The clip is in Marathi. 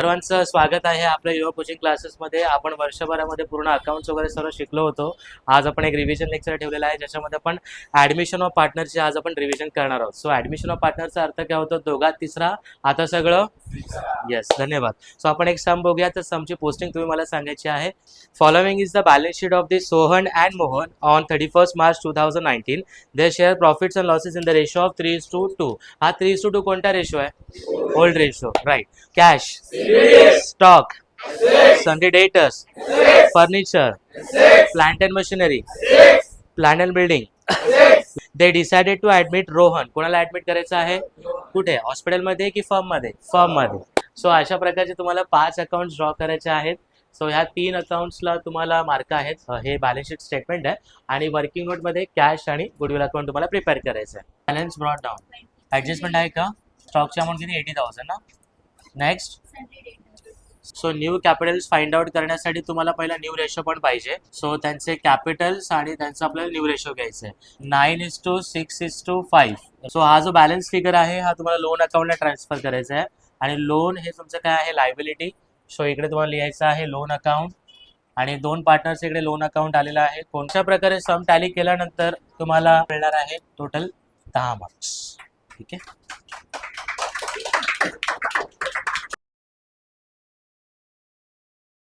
सर्वांचं स्वागत आहे आपल्या युवा कोचिंग क्लासेसमध्ये. आपण वर्षभरामध्ये पूर्ण अकाउंट्स वगैरे सर्व शिकलो होतो. आज आपण एक रिव्हिजन लेक्चर ठेवलेला आहे, ज्याच्यामध्ये आपण ॲडमिशन ऑफ पार्टनरचे आज आपण रिव्हिजन करणार आहोत. सो ॲडमिशन ऑफ पार्टनरचा अर्थ काय होतो? दोघात तिसरा, आता सगळं येस. धन्यवाद. सो आपण एक सम बघूया. तर समची पोस्टिंग तुम्ही मला सांगायची आहे. Following is the balance sheet of the Sohan and Mohan on 31 March 2019. They share profits and losses in the ratio of 3:2. हा 3:2 कोणता रेशो आहे? Old ratio, right. Cash, stock, sundry debtors, furniture, plant and machinery, plant and building. They decided to admit Rohan. कोणाला ऍडमिट करायचं आहे? कुठे? हॉस्पिटलमध्ये की फर्ममध्ये? फर्ममध्ये. सो अशा प्रकारचे तुम्हाला 5 अकाउंट्स ड्रॉ करायचे आहेत. सो ह्या 3 अकाउंट्सला तुम्हाला मार्क आहेत. हे बॅलन्स शीट स्टेटमेंट आहे आणि वर्किंग नोटमध्ये कॅश आणि गुडविल अकाउंट तुम्हाला प्रिपेअर करायचं आहे. Balance brought down. ॲडजस्टमेंट आहे का? स्टॉकची अमाऊंट किती? 80,000 ना. Next. So new Capitals find out करण्यासाठी तुम्हाला पहिला न्यू रेशो पण पाहिजे. सो त्यांचे कॅपिटल्स आणि त्यांचं आपल्याला न्यू रेशो घ्यायचं आहे. 9:6:5. सो हा जो बॅलन्स फिगर आहे हा तुम्हाला लोन अकाउंटला ट्रान्सफर करायचा आहे आणि लोन हे तुमचं काय आहे? लायबिलिटी. सो इकडे तुम्हाला लिहायचं आहे लोन अकाउंट आणि 2 पार्टनर्स इकडे लोन अकाउंट आलेला आहे. कोणत्या प्रकारे सम टॅली केल्यानंतर तुम्हाला मिळणार आहे टोटल 10 मार्क्स. ठीक आहे.